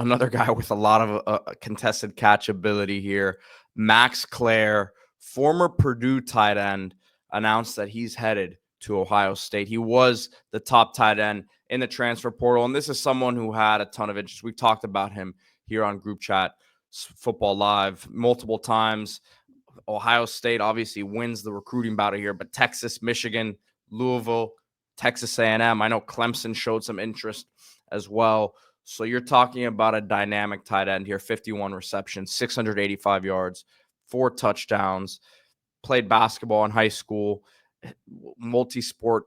Another guy with a lot of contested catch ability here. Max Klare, former Purdue tight end, announced that he's headed to Ohio State. He was the top tight end in the transfer portal, and this is someone who had a ton of interest. We've talked about him here on Group Chat Football Live multiple times. Ohio State obviously wins the recruiting battle here, but Texas, Michigan, Louisville, Texas A&M. I know Clemson showed some interest as well. So you're talking about a dynamic tight end here, 51 receptions, 685 yards, 4 touchdowns, played basketball in high school, multi-sport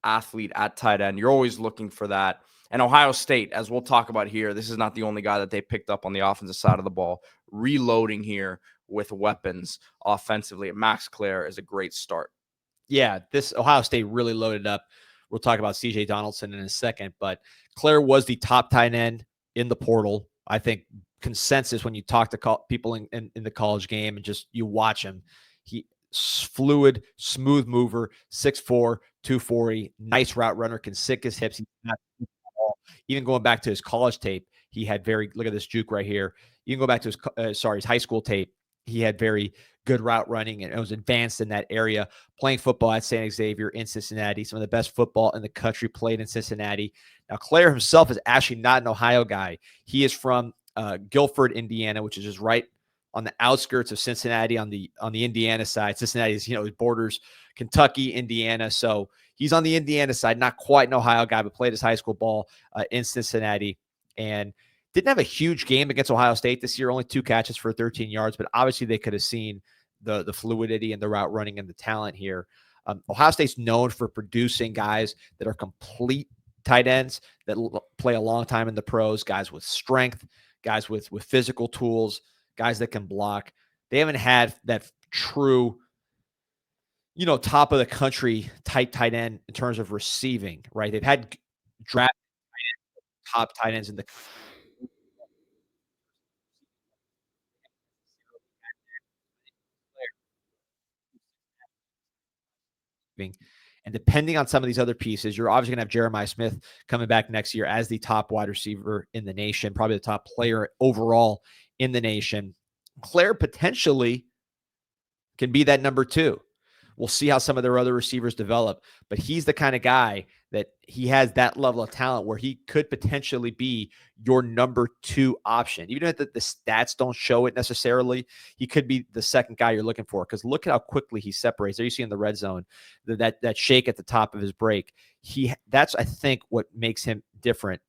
athlete at tight end. You're always looking for that. And Ohio State, as we'll talk about here, this is not the only guy that they picked up on the offensive side of the ball. Reloading here with weapons offensively. Max Klare is a great start. Yeah, this Ohio State really loaded up. We'll talk about C.J. Donaldson in a second, but Klare was the top tight end in the portal. I think consensus when you talk to people in the college game and just you watch him, he fluid, smooth mover, 6'4", 240, nice route runner, can sick his hips. He's not even going back to his college tape, he had look at this juke right here. You can go back to his high school tape. He had very good route running and it was advanced in that area. Playing football at St. Xavier in Cincinnati, some of the best football in the country played in Cincinnati. Now, Klare himself is actually not an Ohio guy. He is from Guilford, Indiana, which is just right on the outskirts of Cincinnati on the Indiana side. Cincinnati is, it borders Kentucky, Indiana. So he's on the Indiana side, not quite an Ohio guy, but played his high school ball in Cincinnati and didn't have a huge game against Ohio State this year, only 2 catches for 13 yards, but obviously they could have seen the fluidity and the route running and the talent here. Ohio State's known for producing guys that are complete tight ends that play a long time in the pros, guys with strength, guys with physical tools, guys that can block. They haven't had that true, top of the country tight end in terms of receiving, right? They've had draft top tight ends in the and depending on some of these other pieces, you're obviously going to have Jeremiah Smith coming back next year as the top wide receiver in the nation, probably the top player overall in the nation. Klare potentially can be that number 2. We'll see how some of their other receivers develop, but he's the kind of guy that he has that level of talent where he could potentially be your number 2 option. Even if the stats don't show it necessarily, he could be the second guy you're looking for because look at how quickly he separates. There you see in the red zone, that shake at the top of his break. That's, I think, what makes him different,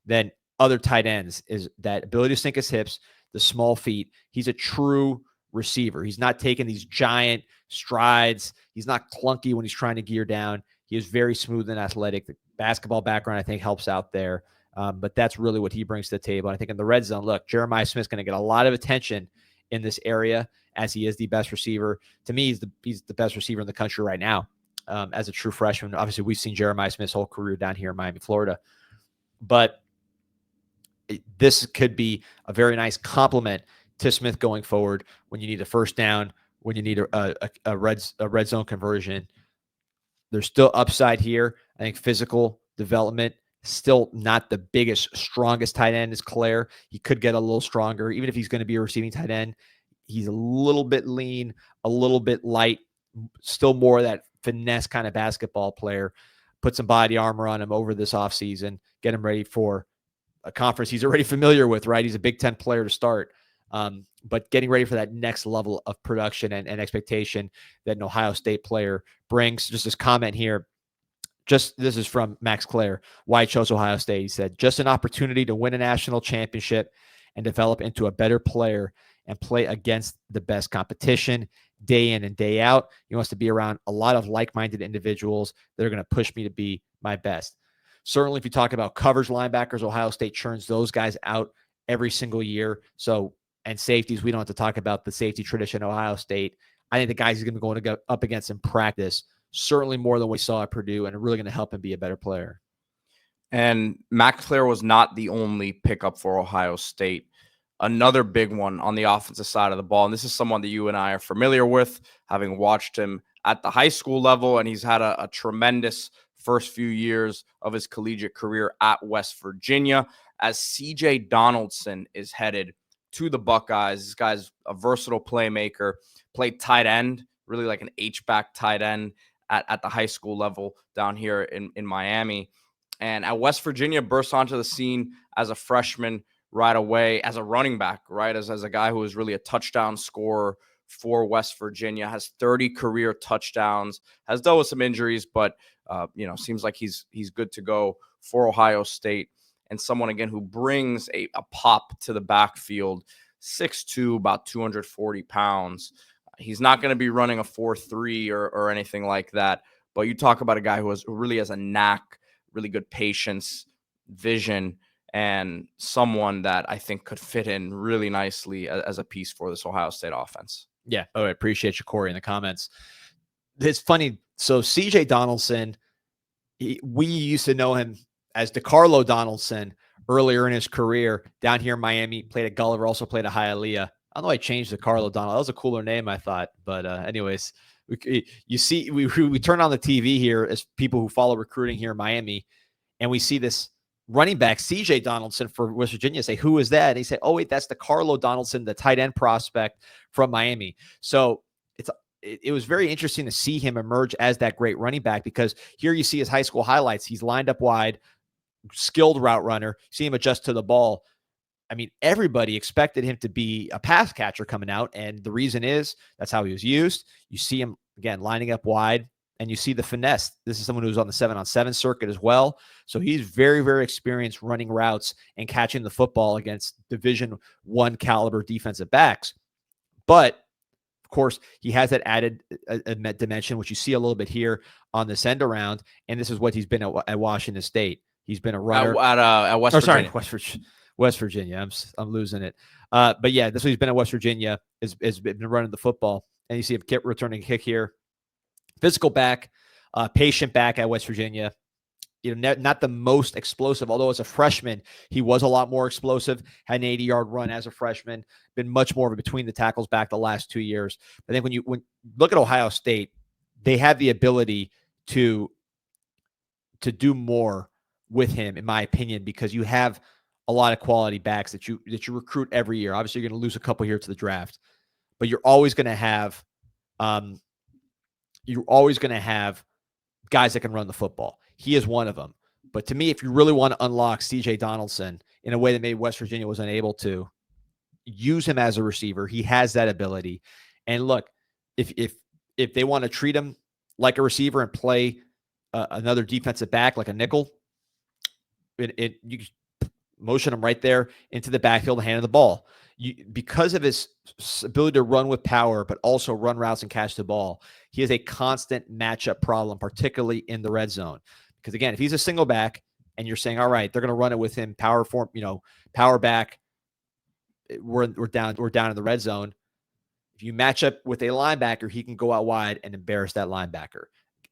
than other tight ends is that ability to sink his hips, the small feet. He's a true receiver. He's not taking these giant strides. He's not clunky when he's trying to gear down. He is very smooth and athletic. The basketball background, I think, helps out there. But that's really what he brings to the table. And I think in the red zone, look, Jeremiah Smith's going to get a lot of attention in this area as he is the best receiver. To me, he's the best receiver in the country right now as a true freshman. Obviously, we've seen Jeremiah Smith's whole career down here in Miami, Florida. But this could be a very nice compliment to Smith going forward when you need a first down, when you need a red zone conversion. There's still upside here. I think physical development, still not the biggest, strongest tight end is Klare. He could get a little stronger. Even if he's going to be a receiving tight end, he's a little bit lean, a little bit light, still more of that finesse kind of basketball player. Put some body armor on him over this offseason, get him ready for a conference he's already familiar with, right? He's a Big Ten player to start. But getting ready for that next level of production and expectation that an Ohio State player brings. Just this comment here. This is from Max Klare, why he chose Ohio State. He said, just an opportunity to win a national championship and develop into a better player and play against the best competition day in and day out. He wants to be around a lot of like-minded individuals that are going to push me to be my best. Certainly, if you talk about coverage linebackers, Ohio State churns those guys out every single year. And safeties, we don't have to talk about the safety tradition at Ohio State. I think the guys he's going to be going to go up against in practice, certainly more than we saw at Purdue, and really going to help him be a better player. And Max Klare was not the only pickup for Ohio State. Another big one on the offensive side of the ball, and this is someone that you and I are familiar with, having watched him at the high school level, and he's had a tremendous first few years of his collegiate career at West Virginia. as CJ Donaldson is headed to the Buckeyes. This guy's a versatile playmaker, played tight end, really like an H-back tight end at the high school level down here in Miami. And at West Virginia, burst onto the scene as a freshman right away, as a running back, right? As a guy who is really a touchdown scorer for West Virginia, has 30 career touchdowns, has dealt with some injuries, but seems like he's good to go for Ohio State. And someone, again, who brings a pop to the backfield, 6'2", about 240 pounds. He's not going to be running a 4.3 or anything like that. But you talk about a guy who really has a knack, really good patience, vision, and someone that I think could fit in really nicely as a piece for this Ohio State offense. Yeah. Oh, I appreciate you, Corey, in the comments. It's funny. So CJ Donaldson, we used to know him as DeCarlo Donaldson earlier in his career down here in Miami. Played at Gulliver, also played at Hialeah. I don't know why I changed DeCarlo Donald. That was a cooler name, I thought. But anyways, you see, we turn on the TV here as people who follow recruiting here in Miami, and we see this running back, CJ Donaldson for West Virginia, say, who is that? And he said, oh, wait, that's DeCarlo Donaldson, the tight end prospect from Miami. So it was very interesting to see him emerge as that great running back, because here you see his high school highlights. He's lined up wide, skilled route runner, see him adjust to the ball. I mean, everybody expected him to be a pass catcher coming out, and the reason is that's how he was used. You see him, again, lining up wide, and you see the finesse. This is someone who's on the 7-on-7 circuit as well. So he's very, very experienced running routes and catching the football against Division I caliber defensive backs. But of course, he has that added dimension, which you see a little bit here on this end around. And this is what he's been at Washington State. He's been a runner at West Virginia. Sorry, West Virginia. I'm losing it. But yeah, this is what he's been at West Virginia. Has been running the football, and you see him returning kick here. Physical back, patient back at West Virginia. Not the most explosive, although as a freshman, he was a lot more explosive, had an 80-yard run as a freshman, been much more of a between the tackles back the last 2 years. I think when you look at Ohio State, they have the ability to do more with him, in my opinion, because you have a lot of quality backs that you recruit every year. Obviously, you're going to lose a couple here to the draft, but you're always going to have guys that can run the football. He is one of them. But to me, if you really want to unlock CJ Donaldson in a way that maybe West Virginia was unable to, use him as a receiver. He has that ability. And look, if they want to treat him like a receiver and play another defensive back like a nickel, you motion him right there into the backfield and hand him the ball. Because of his ability to run with power, but also run routes and catch the ball, he has a constant matchup problem, particularly in the red zone. Because again, if he's a single back and you're saying, all right, they're going to run it with him, power form, power back, we're down in the red zone. If you match up with a linebacker, he can go out wide and embarrass that linebacker.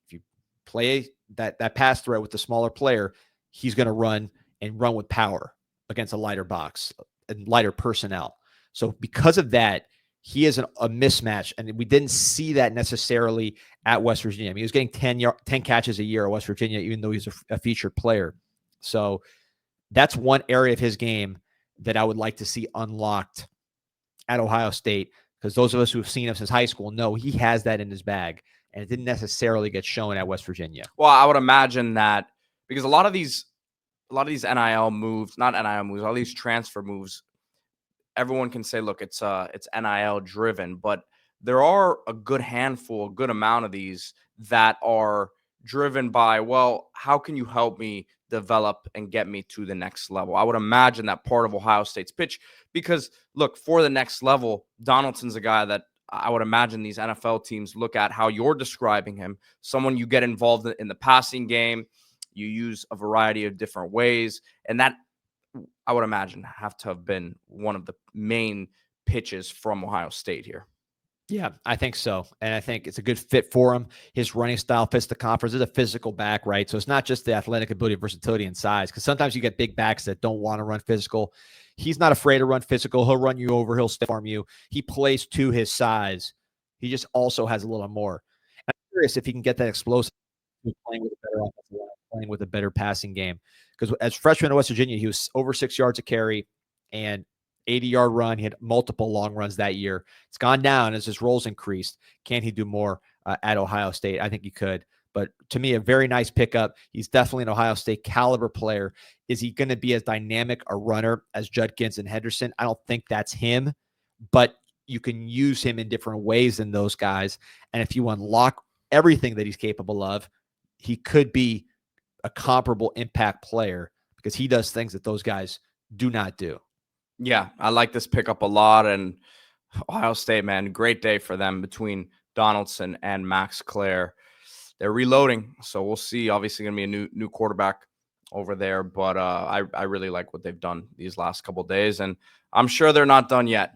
If you play that pass threat with the smaller player, he's going to run with power against a lighter box and lighter personnel. So because of that, he is a mismatch, and we didn't see that necessarily at West Virginia. I mean, he was getting 10 catches a year at West Virginia, even though he's a featured player. So that's one area of his game that I would like to see unlocked at Ohio State, because those of us who have seen him since high school know he has that in his bag, and it didn't necessarily get shown at West Virginia. Well, I would imagine that because a lot of these NIL moves, not NIL moves, all these transfer moves, everyone can say, look, it's NIL driven, but there are a good amount of these that are driven by, well, how can you help me develop and get me to the next level? I would imagine that part of Ohio State's pitch, because look, for the next level, Donaldson's a guy that I would imagine these NFL teams look at how you're describing him, someone you get involved in the passing game, you use a variety of different ways, and that I would imagine have to have been one of the main pitches from Ohio State here. Yeah, I think so. And I think it's a good fit for him. His running style fits the conference. He's a physical back, right? So it's not just the athletic ability, versatility, and size, because sometimes you get big backs that don't want to run physical. He's not afraid to run physical. He'll run you over. He'll stiff arm you. He plays to his size. He just also has a little more. I'm curious if he can get that explosive playing with a better offensive line. playing with a better passing game. Because as freshman at West Virginia, he was over 6 yards a carry and 80-yard run. He had multiple long runs that year. It's gone down as his roles increased. Can he do more at Ohio State? I think he could. But to me, a very nice pickup. He's definitely an Ohio State caliber player. Is he going to be as dynamic a runner as Judkins and Henderson? I don't think that's him, but you can use him in different ways than those guys. And if you unlock everything that he's capable of, he could be a comparable impact player because he does things that those guys do not do. Yeah, I like this pickup a lot. And Ohio State, man, great day for them between Donaldson and Max Klare. They're reloading, so we'll see. Obviously, going to be a new quarterback over there, but I really like what they've done these last couple of days, and I'm sure they're not done yet.